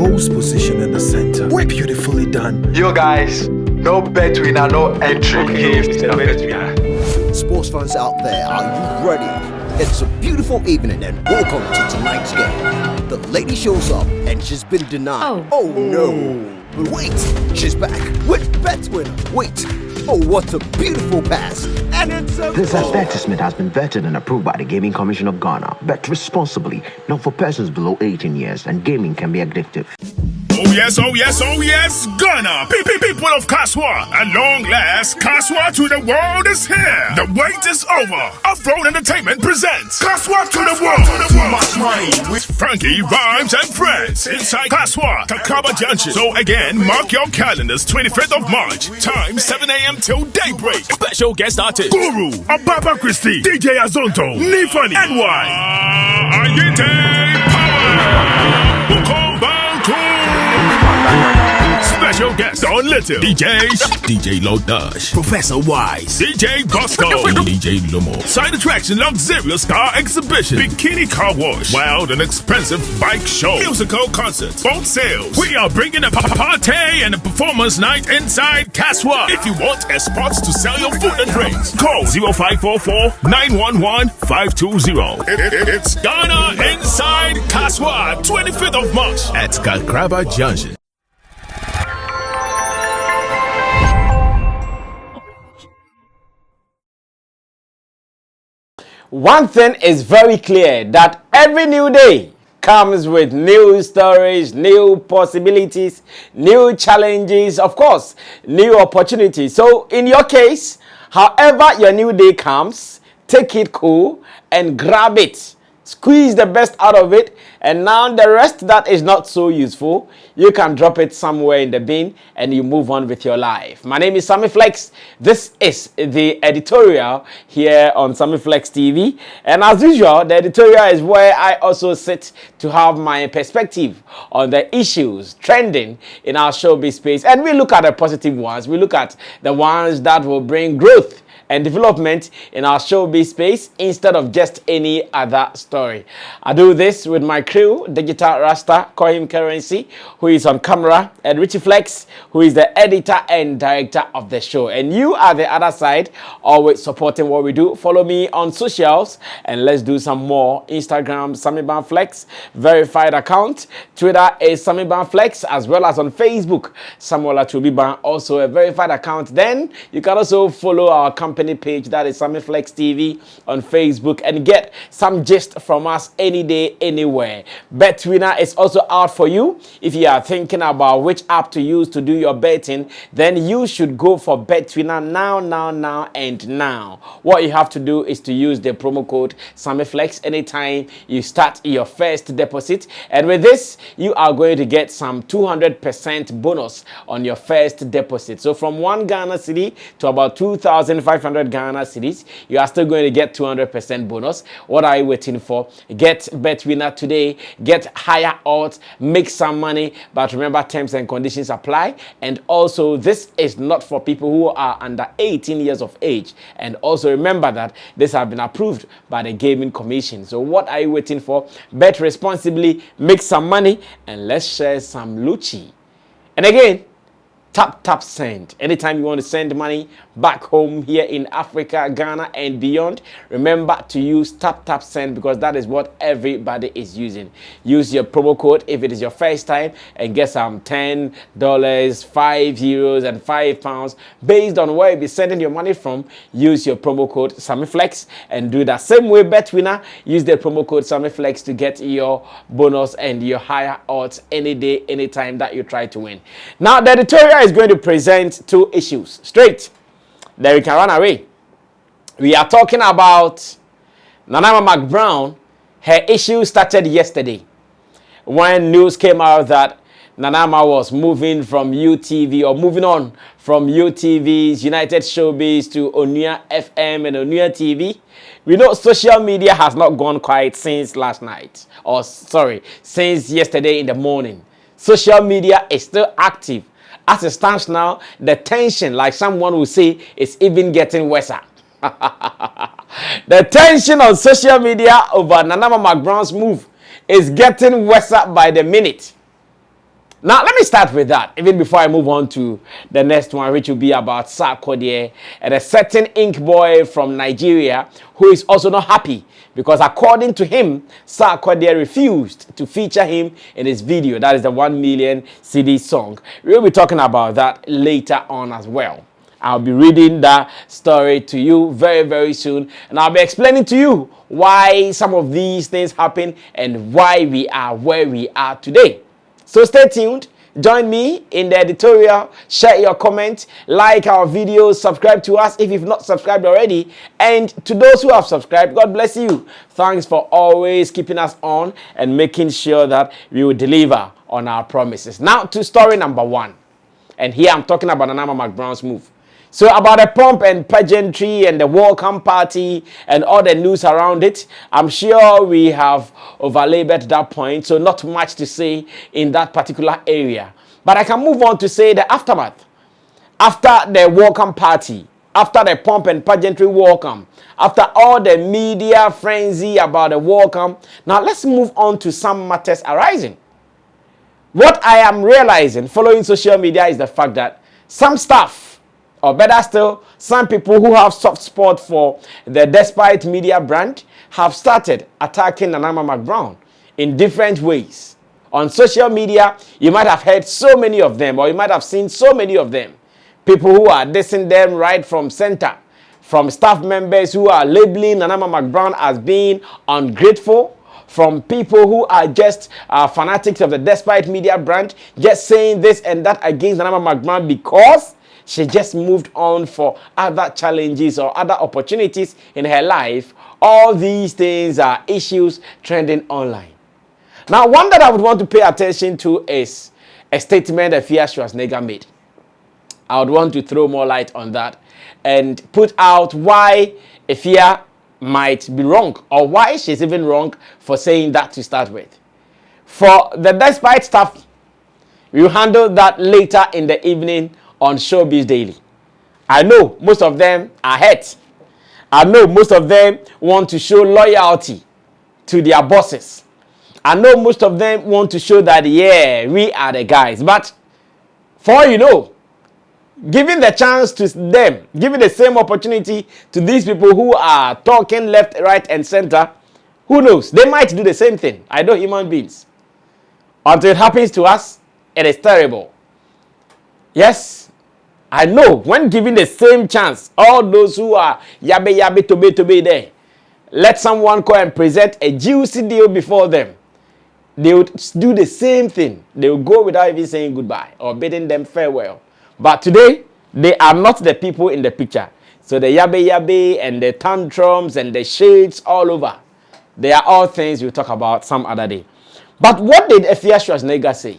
host position in the center. We're beautifully done. Yo guys, no bet winner, no entry. Okay, Mr. Bet winner. Sports fans out there, are you ready? It's a beautiful evening and welcome to tonight's game. The lady shows up and she's been denied. Oh no. But wait, she's back with Bet Winner. Wait. Oh, what a beautiful pass. And it's a This advertisement has been vetted and approved by the Gaming Commission of Ghana. Bet responsibly, not for persons below 18 years, and gaming can be addictive. Oh yes, oh yes, oh yes, Ghana! People of Kaswa! At long last, Kaswa to the world is here! The wait is over! Off-Road Entertainment presents Kaswa to the world! Too much money with Frankie, Rhymes, and friends inside Kaswa, Kakaba Junction. So again, mark your calendars, 25th of March, time 7 a.m. till daybreak. Special guest artist, Guru, Ababa Christie, DJ Azonto, Nifani, NY, Ayite Power, Buko Banku. Special guest Don Little, DJ Lodash, Professor Wise, DJ Bosco, DJ Lomo. Side attraction, luxurious car exhibition, bikini car wash, wild and expensive bike show, musical concerts, boat sales. We are bringing a party and a performance night inside Kaswa. If you want a spot to sell your food and drinks, call 0544 911 520. It's Ghana inside Kaswa, 25th of March at Kakraba Junction. One thing is very clear, that every new day comes with new stories, new possibilities, new challenges, of course, new opportunities. So in your case, however your new day comes, take it cool and grab it. Squeeze the best out of it, and now the rest that is not so useful, you can drop it somewhere in the bin and you move on with your life. My name is Sammy Flex. This is the editorial here on Sammy Flex TV, and as usual, the editorial is where I also sit to have my perspective on the issues trending in our showbiz space, and we look at the positive ones. We look at the ones that will bring growth and development in our showbiz space instead of just any other story. I do this with my crew, Digital Rasta, call him Currency, who is on camera, and Richie Flex, who is the editor and director of the show. And you are the other side, always supporting what we do. Follow me on socials and let's do some more. Instagram, Sammy Ban Flex, verified account. Twitter is Sammy Ban Flex, as well as on Facebook, Samuel Atubiban, also a verified account. Then you can also follow our company page, that is Sammy Flex TV on Facebook, and get some gist from us any day, anywhere. Bet Winner is also out for you. If you are thinking about which app to use to do your betting, then you should go for Bet Winner now. What you have to do is to use the promo code Sammy Flex anytime you start your first deposit, and with this you are going to get some 200% bonus on your first deposit. So from 1 Ghana cedi to about 2,500 Ghana cedis, you are still going to get 200% bonus. What are you waiting for? Get Bet Winner today, get higher odds, make some money, but remember, terms and conditions apply. And also, this is not for people who are under 18 years of age. And also remember that this has been approved by the Gaming Commission. So what are you waiting for? Bet responsibly, make some money, and let's share some Lucci. And again, tap send. Anytime you want to send money back home here in Africa, Ghana and beyond, remember to use tap send, because that is what everybody is using. Use your promo code if it is your first time and get some $10, €5 and £5 based on where you'll be sending your money from. Use your promo code SammyFlex and do that same way. Bet Winner, use the promo code SammyFlex to get your bonus and your higher odds any day, anytime that you try to win. Now the editorial is going to present two issues straight. Then we can run away. We are talking about Nanama McBROWN. Her issue started yesterday when news came out that Nanama was moving from UTV, or moving on from UTV's United Showbiz to Onua FM and Onua TV. We know social media has not gone quiet since last night, or sorry, since yesterday in the morning. Social media is still active. As it stands now, the tension, like someone will say, is even getting worse. The tension on social media over Nanama McBROWN's move is getting worse by the minute. Now, let me start with that, even before I move on to the next one, which will be about Sarkodie and a certain ink boy from Nigeria who is also not happy because, according to him, Sarkodie refused to feature him in his video. That is the 1 million CD song. We'll be talking about that later on as well. I'll be reading that story to you very, very soon, and I'll be explaining to you why some of these things happen and why we are where we are today. So stay tuned, join me in the editorial, share your comments, like our videos, subscribe to us if you've not subscribed already, and to those who have subscribed, God bless you. Thanks for always keeping us on and making sure that we will deliver on our promises. Now to story number 1, and here I'm talking about Nana McBROWN's move. So about the pomp and pageantry and the welcome party and all the news around it, I'm sure we have overlabored that point, so not much to say in that particular area. But I can move on to say the aftermath. After the welcome party, after the pomp and pageantry welcome, after all the media frenzy about the welcome, now let's move on to some matters arising. What I am realizing following social media is the fact that some staff, or better still, some people who have soft spot for the Despite Media brand have started attacking Nana McBROWN in different ways. On social media, you might have heard so many of them, or you might have seen so many of them. People who are dissing them right from center, from staff members who are labeling Nana McBROWN as being ungrateful, from people who are just fanatics of the Despite Media brand, just saying this and that against Nana McBROWN because she just moved on for other challenges or other opportunities in her life. All these things are issues trending online. Now, one that I would want to pay attention to is a statement Afia Schwarzenegger made. I would want to throw more light on that and put out why Afia might be wrong, or why she's even wrong for saying that to start with. For the Despite stuff, we'll handle that later in the evening on Showbiz Daily. I know most of them are hurt. I know most of them want to show loyalty to their bosses. I know most of them want to show that, yeah, we are the guys. But for all you know, giving the chance to them, giving the same opportunity to these people who are talking left, right, and center, who knows? They might do the same thing. I know human beings. Until it happens to us, it is terrible. Yes, I know when given the same chance, all those who are yabe tobe there, let someone come and present a juicy deal before them, they would do the same thing. They will go without even saying goodbye or bidding them farewell. But today, they are not the people in the picture. So the yabe and the tantrums and the shades all over, they are all things we'll talk about some other day. But what did Afia Schwarzenegger say?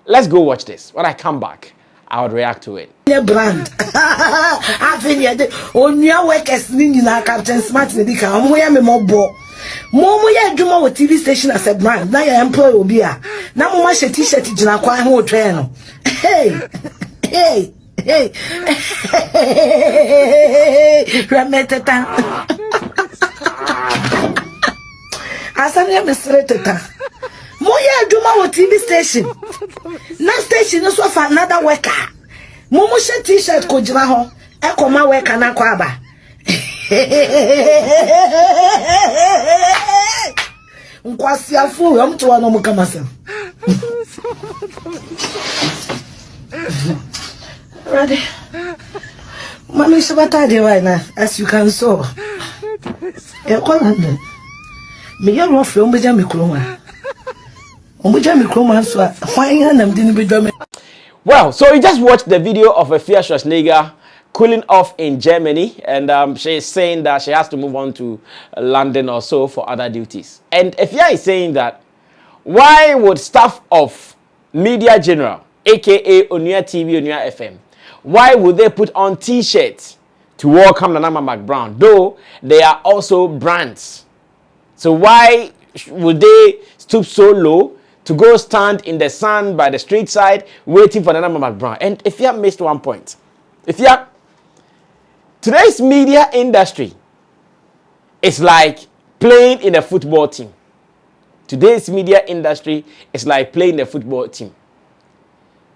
Let's go watch this. When I come back, I would react to it. Brand. On your workers, Nina Captain Smart Medica, I'm more bo. Momo ya juma with TV station as a brand. Now your employee will be a. Now Mama she t-shirt in a quiet whole train. Hey, hey, hey, Rametata. As I am a straighteta. Moya juma with TV station. Now station is for another worker. Momo she t-shirt ko jina ho. Eko ma worker na kwaba. Nkwasi afu am to no mukamasa. Ready? Mami shabata de right now, as you can saw. E kwa London. Me ya ro fro mbeja mikroma. Ombeja mikroma so why na mdini bedome. Well, so you just watched the video of Afia Schwarzenegger cooling off in Germany, and she is saying that she has to move on to London or so for other duties. And Afia is saying that why would staff of Media General, aka Onua TV, Onua FM, why would they put on t-shirts to welcome Nana McBROWN, though they are also brands? So why would they stoop so low to go stand in the sun by the street side waiting for Nana McBROWN? And Afia missed one point. Afia, today's media industry is like playing in a football team. Today's media industry is like playing a football team.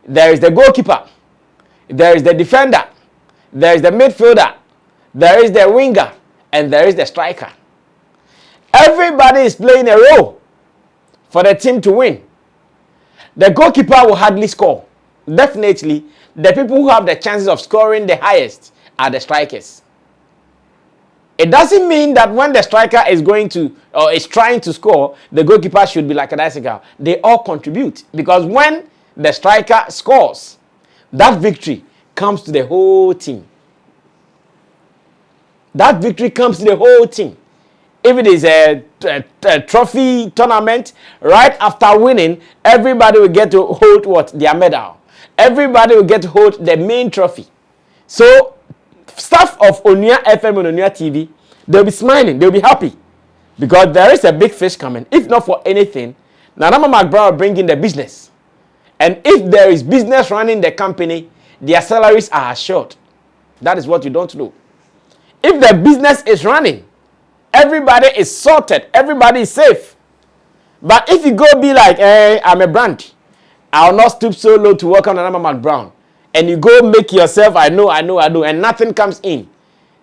there is the goalkeeper, there is the defender, there is the midfielder, there is the winger, and there is the striker. Everybody is playing a role for the team to win. The goalkeeper will hardly score. Definitely, the people who have the chances of scoring the highest are the strikers. It doesn't mean that when the striker is going to or is trying to score, the goalkeeper should be like a bicycle. They all contribute, because when the striker scores, that victory comes to the whole team. That victory comes to the whole team. If it is a trophy tournament, right after winning, everybody will get to hold what? Their medal. Everybody will get to hold the main trophy. So, staff of Onua FM and Onua TV, they'll be smiling, they'll be happy, because there is a big fish coming. If not for anything, Nanama McBROWN will bring in the business. And if there is business running the company, their salaries are assured. That is what you don't do. If the business is running, everybody is sorted, everybody is safe. But if you go be like, hey, I'm a brand, I'll not stoop so low to work on Nanama McBROWN, and you go make yourself, I know, and nothing comes in,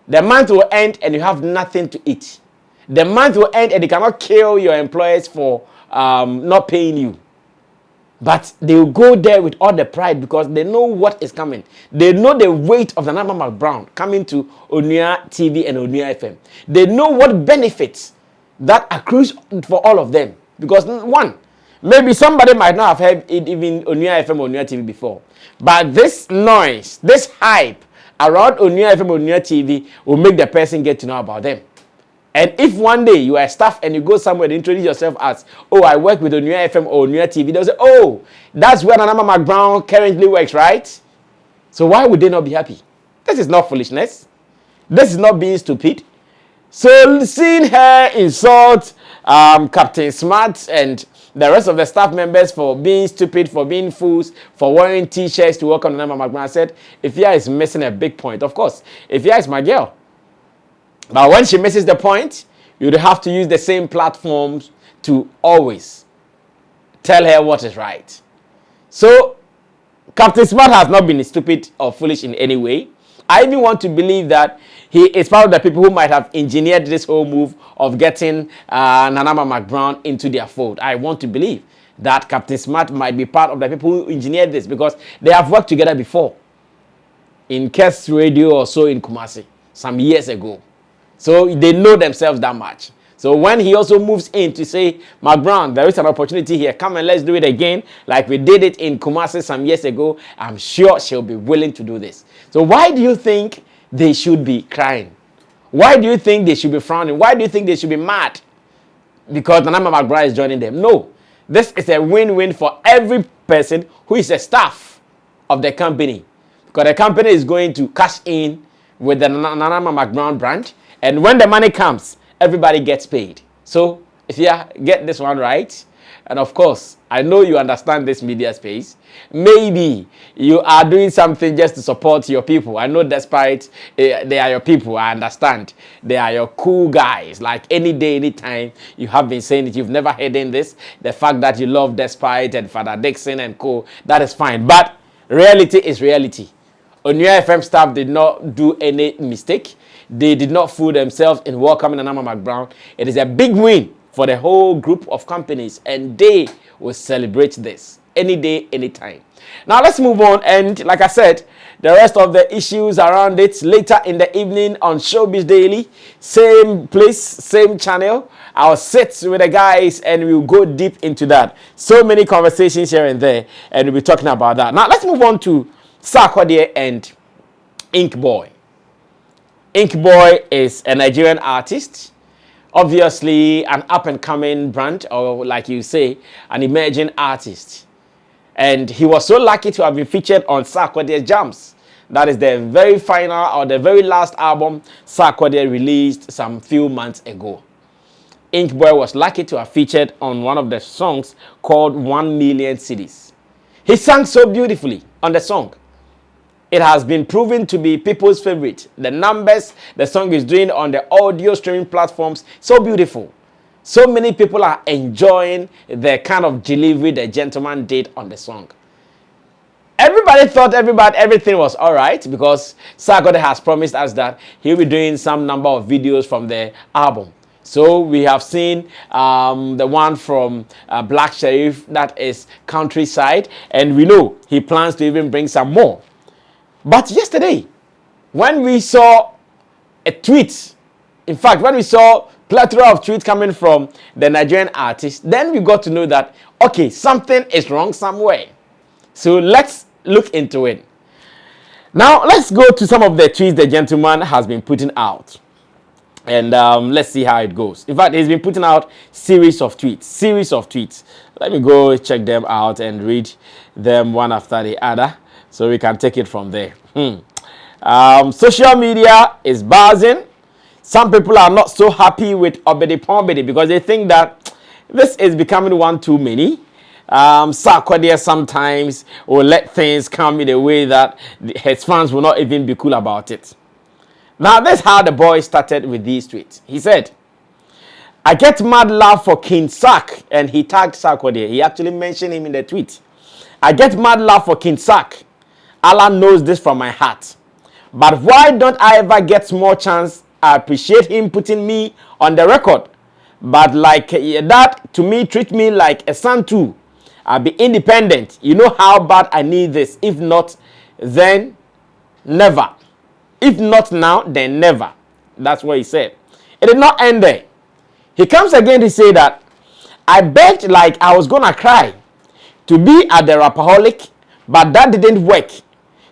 the month will end and you have nothing to eat. The month will end and you cannot kill your employers for not paying you. But they will go there with all the pride, because they know what is coming. They know the weight of the Nanama McBROWN coming to Onua TV and Onua FM. They know what benefits that accrues for all of them. Because one, maybe somebody might not have heard it even Onua FM or Onua TV before. But this noise, this hype around Onua FM or Onua TV will make the person get to know about them. And if one day you are a staff and you go somewhere and introduce yourself as, oh, I work with Onua FM or Onua TV, they'll say, oh, that's where Nanama McBROWN currently works, right? So why would they not be happy? This is not foolishness. This is not being stupid. So seeing her insult Captain Smart and the rest of the staff members for being stupid, for being fools, for wearing t-shirts to work on Nanama McBROWN, I said, Afia is missing a big point. Of course, Afia is my girl. But when she misses the point, you'd have to use the same platforms to always tell her what is right. So, Captain Smart has not been stupid or foolish in any way. I even want to believe that he is part of the people who might have engineered this whole move of getting Nanama McBROWN into their fold. I want to believe that Captain Smart might be part of the people who engineered this, because they have worked together before in Kes Radio or so in Kumasi some years ago. So they know themselves that much. So when he also moves in to say, McBROWN, there is an opportunity here, come and let's do it again, like we did it in Kumasi some years ago, I'm sure she'll be willing to do this. So why do you think they should be crying? Why do you think they should be frowning? Why do you think they should be mad? Because Nanama McBROWN is joining them. No, this is a win-win for every person who is a staff of the company. Because the company is going to cash in with the Nanama McBROWN brand. And when the money comes, everybody gets paid. So, if you get this one right, and of course, I know you understand this media space, maybe you are doing something just to support your people. I know despite they are your people, I understand. They are your cool guys. Like any day, anytime, you have been saying it, you've never hidden this. The fact that you love Despite and Father Dixon and co, that is fine. But reality is reality. Onua FM staff did not do any mistake. They did not fool themselves in welcoming Nanama McBROWN. It is a big win for the whole group of companies, and they will celebrate this any day, anytime. Now let's move on, and like I said, the rest of the issues around it later in the evening on Showbiz Daily. Same place, same channel. I'll sit with the guys and we'll go deep into that. So many conversations here and there, and we'll be talking about that. Now let's move on to Sarkodie and Ink Boy. Ink Boy is a Nigerian artist, obviously an up-and-coming brand, or like you say, an emerging artist. And he was so lucky to have been featured on Sarkodie's Jams. That is the very final or the very last album Sarkodie released some few months ago. Ink Boy was lucky to have featured on one of the songs called 1 Million Cities. He sang so beautifully on the song. It has been proven to be people's favorite. The numbers the song is doing on the audio streaming platforms, so beautiful. So many people are enjoying the kind of delivery the gentleman did on the song. everybody thought everything was all right because Sarkodie has promised us that he'll be doing some number of videos from the album. So we have seen the one from Black Sheriff, that is Countryside, and we know he plans to even bring some more. But yesterday, when we saw a tweet, in fact, when we saw plethora of tweets coming from the Nigerian artist, then we got to know that, okay, something is wrong somewhere. So let's look into it. Now, let's go to some of the tweets the gentleman has been putting out. And let's see how it goes. In fact, he's been putting out series of tweets. Let me go check them out and read them one after the other so we can take it from there. Social media is buzzing. Some people are not so happy with Obedi Pombedi because they think that this is becoming one too many. Sarkodie sometimes will let things come in a way that his fans will not even be cool about it. Now, that's how the boy started with these tweets. He said, I get mad love for King Sark, and he tagged Sarkodie. He actually mentioned him in the tweet. I get mad love for King Sark. Allah knows this from my heart. But why don't I ever get more chance? I appreciate him putting me on the record. But like that, to me, treat me like a son too. I'll be independent. You know how bad I need this. If not, then never. If not now, then never. That's what he said. It did not end there. He comes again to say that I begged like I was gonna cry to be at the Rapaholic, but that didn't work.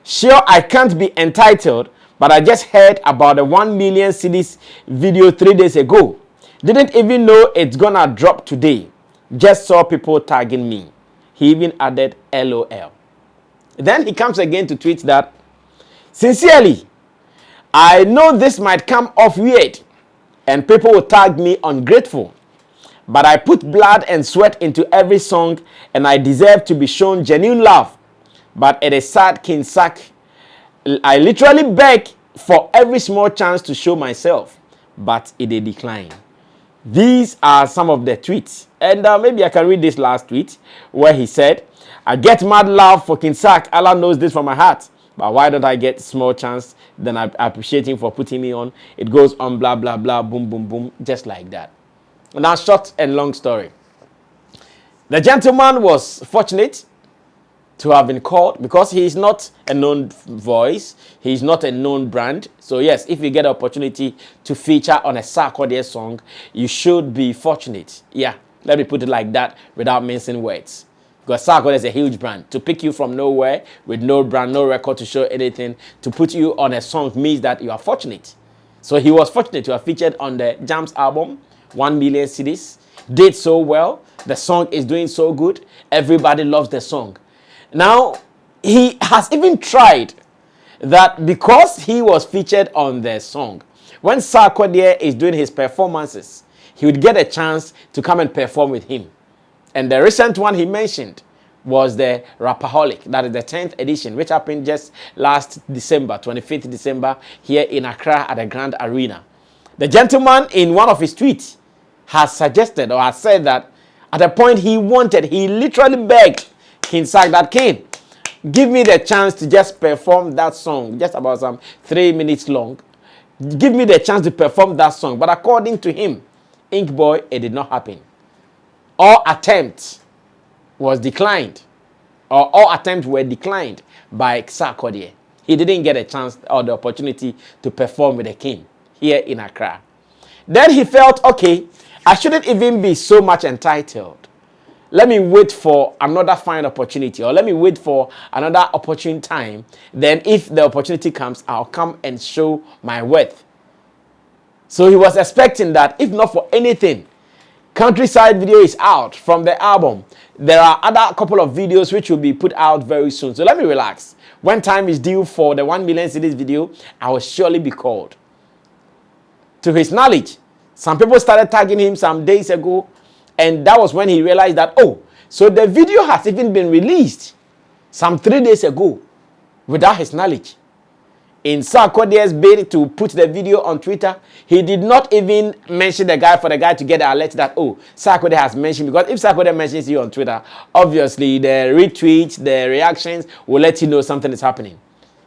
Sure, I can't be entitled, but I just heard about the 1 million CDs video 3 days ago. Didn't even know it's gonna drop today. Just saw people tagging me. He even added LOL. Then he comes again to tweet that, sincerely, I know this might come off weird and people will tag me ungrateful, but I put blood and sweat into every song and I deserve to be shown genuine love. But it is sad, King Sark. I literally beg for every small chance to show myself, but it did decline. These are some of the tweets. And maybe I can read this last tweet where he said, I get mad love for King Sark. Allah knows this from my heart. But why don't I get small chance? Then I appreciate him for putting me on. It goes on, blah, blah, blah, boom, boom, boom, just like that. Now, short and long story. The gentleman was fortunate to have been called because he is not a known voice. He is not a known brand. So yes, if you get an opportunity to feature on a Sarkodie song, you should be fortunate. Yeah, let me put it like that without mincing words. Because Sarkodie is a huge brand. To pick you from nowhere with no brand, no record to show anything, to put you on a song means that you are fortunate. So he was fortunate to have featured on the Jams album, 1 million CDs. Did so well. The song is doing so good. Everybody loves the song. Now, he has even tried that because he was featured on the song, when Sarkodie is doing his performances, he would get a chance to come and perform with him. And the recent one he mentioned was the Rapaholic. That is the 10th edition, which happened just last December, 25th December, here in Accra at the Grand Arena. The gentleman in one of his tweets has suggested or has said that at a point he literally begged King Sark that, King, give me the chance to just perform that song, just about some 3 minutes long. Give me the chance to perform that song. But according to him, Ink Boy, it did not happen. All attempts was declined, or all attempts were declined by Sarkodie. He didn't get a chance or the opportunity to perform with the king here in Accra. Then he felt, okay, I shouldn't even be so much entitled. Let me wait for another fine opportunity, or let me wait for another opportune time. Then if the opportunity comes, I'll come and show my worth. So he was expecting that, if not for anything, Countryside video is out from the album. There are other couple of videos which will be put out very soon. So let me relax. When time is due for the 1 million CDs video, I will surely be called. To his knowledge, some people started tagging him some days ago, and that was when he realized that, oh, so the video has even been released some 3 days ago without his knowledge. in Sarkodie's bid to put the video on Twitter, he did not even mention the guy for the guy to get the alert that, oh, Sarkodie has mentioned. Because if Sarkodie mentions you on Twitter, obviously the retweets, the reactions will let you know something is happening.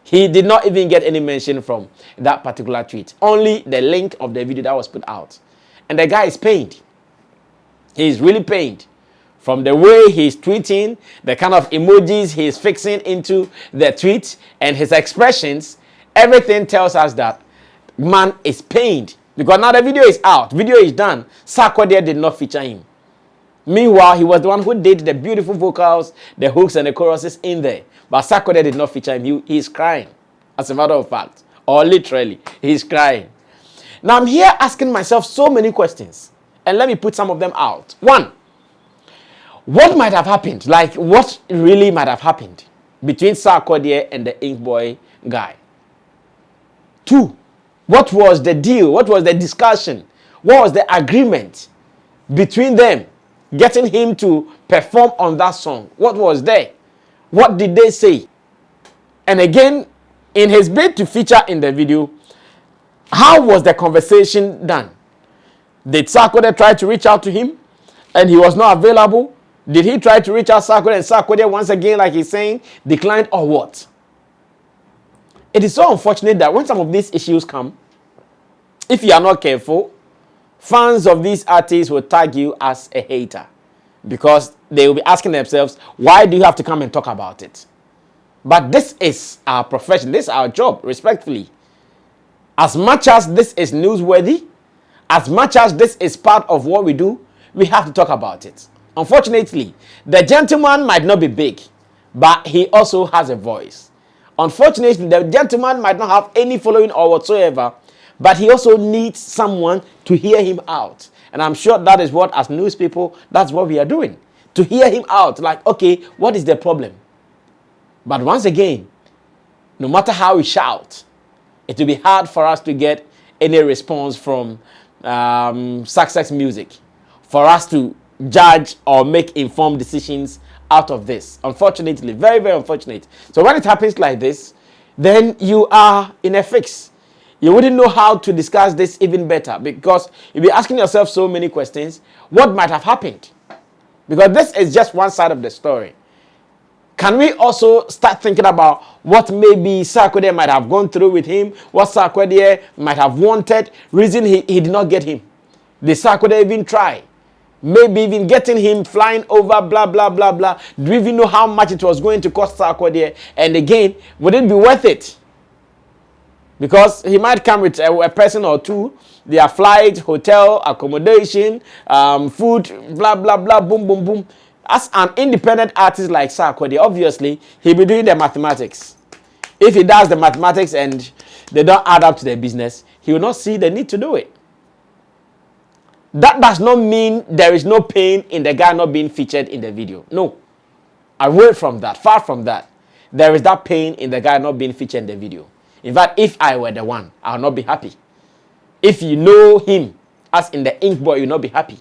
He did not even get any mention from that particular tweet. Only the link of the video that was put out. And the guy is pained. He's really pained. From the way he's tweeting, the kind of emojis he's fixing into the tweet, and his expressions, everything tells us that man is pained. Because now the video is out. Video is done. Sarkodie did not feature him. Meanwhile, he was the one who did the beautiful vocals, the hooks and the choruses in there. But Sarkodie did not feature him. He's crying, as a matter of fact. Or literally, he's crying. Now, I'm here asking myself so many questions. And let me put some of them out. One, what might have happened? Like, what really might have happened between Sarkodie and the Ink Boy guy? Two, what was the deal? What was the discussion? What was the agreement between them? Getting him to perform on that song. What was there? What did they say? And again, in his bid to feature in the video, how was the conversation done? Did Sarkodie try to reach out to him and he was not available? Did he try to reach out to Sarkodie and Sarkodie once again, like he's saying, declined, or what? It is so unfortunate that when some of these issues come, if you are not careful, fans of these artists will tag you as a hater because they will be asking themselves, why do you have to come and talk about it? But this is our profession. This is our job, respectfully. As much as this is newsworthy, as much as this is part of what we do, we have to talk about it. Unfortunately, the gentleman might not be big, but he also has a voice. Unfortunately, the gentleman might not have any following or whatsoever, but he also needs someone to hear him out. And I'm sure that is what, as news people, that's what we are doing. To hear him out, like, okay, what is the problem? But once again, no matter how we shout, it will be hard for us to get any response from success music, for us to judge or make informed decisions out of this. Unfortunately, very, very unfortunate. So when it happens like this, then you are in a fix. You wouldn't know how to discuss this even better because you'll be asking yourself so many questions. What might have happened? Because this is just one side of the story. Can we also start thinking about what maybe Sarkodie might have gone through with him, what Sarkodie might have wanted, reason he did not get him? Did Sarkodie even try? Maybe even getting him flying over, blah, blah, blah, blah. Do you even know how much it was going to cost Sarkodie? And again, would it be worth it? Because he might come with a person or two, their flight, hotel, accommodation, food, blah, blah, blah, boom, boom, boom. As an independent artist like Sarkodie, obviously, he'll be doing the mathematics. If he does the mathematics and they don't add up to the business, he will not see the need to do it. That does not mean there is no pain in the guy not being featured in the video. No. Away from that, far from that, there is that pain in the guy not being featured in the video. In fact, if I were the one, I would not be happy. If you know him, as in the Ink Boy, you will not be happy.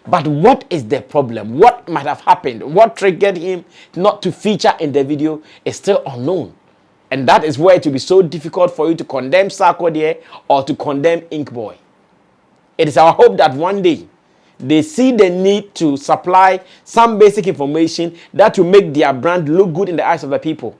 But what is the problem? What might have happened? What triggered him not to feature in the video is still unknown. And that is where it will be so difficult for you to condemn Sarkodie or to condemn Ink Boy. It is our hope that one day they see the need to supply some basic information that will make their brand look good in the eyes of the people.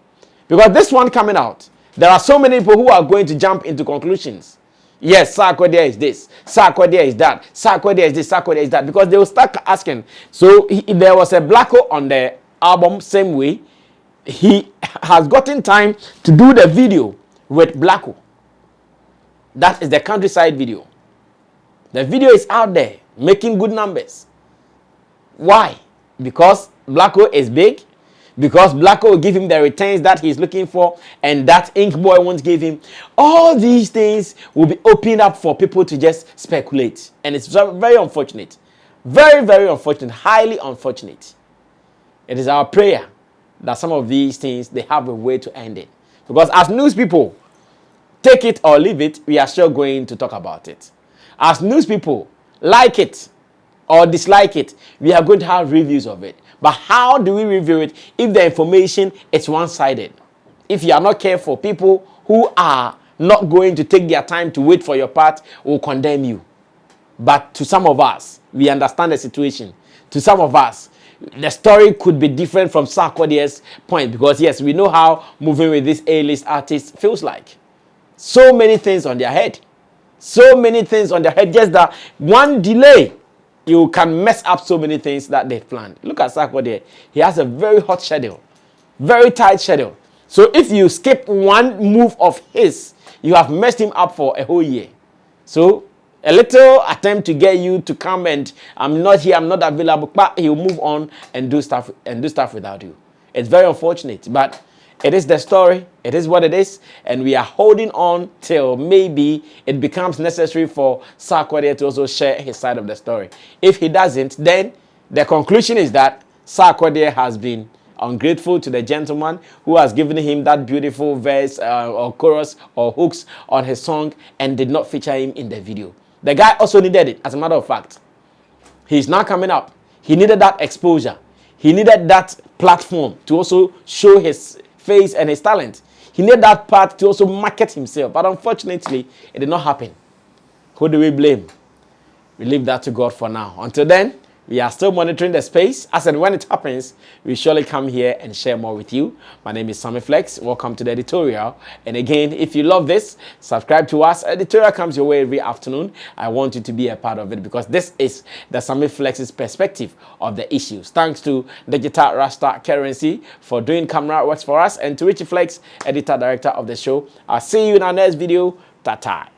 Because this one coming out, there are so many people who are going to jump into conclusions. Yes, Sarkodie is this, Sarkodie is that, Sarkodie is this, Sarkodie is that. Because they will start asking. So there was a Blacko on the album, same way. He has gotten time to do the video with Blacko. That is the countryside video. The video is out there, making good numbers. Why? Because Blacko is big. Because Blacko will give him the returns that he's looking for and that Ink Boy won't give him. All these things will be opened up for people to just speculate. And it's very unfortunate. Very, very unfortunate. Highly unfortunate. It is our prayer that some of these things, they have a way to end it. Because as news people, take it or leave it, we are sure going to talk about it. As news people, like it or dislike it, we are going to have reviews of it. But how do we review it if the information is one-sided? If you are not careful, people who are not going to take their time to wait for your part will condemn you. But to some of us, we understand the situation. To some of us, the story could be different from Sarkodie's point, because yes, we know how moving with this A-list artist feels like. So many things on their head. So many things on their head. Just that one delay, you can mess up so many things that they've planned. Look at Sarkodie. He has a very hot schedule. Very tight schedule. So if you skip one move of his, you have messed him up for a whole year. So a little attempt to get you to come and I'm not here, I'm not available, but he'll move on and do stuff without you. It's very unfortunate, but it is the story. It is what it is, and we are holding on till maybe it becomes necessary for Sarkodie to also share his side of the story. If he doesn't, then the conclusion is that Sarkodie has been ungrateful to the gentleman who has given him that beautiful verse or chorus or hooks on his song and did not feature him in the video. The guy also needed it, as a matter of fact. He's now coming up. He needed that exposure. He needed that platform to also show his face and his talent. He needed that part to also market himself. But unfortunately, it did not happen. Who do we blame? We leave that to God for now. Until then, we are still monitoring the space. As and when it happens, we surely come here and share more with you. My name is Sammy Flex. Welcome to the editorial. And again, if you love this, subscribe to us. Editorial comes your way every afternoon. I want you to be a part of it because this is the Sammy Flex's perspective of the issues. Thanks to Digital Rasta Currency for doing camera works for us, and to Richie Flex, editor director of the show. I'll see you in our next video. Ta-ta.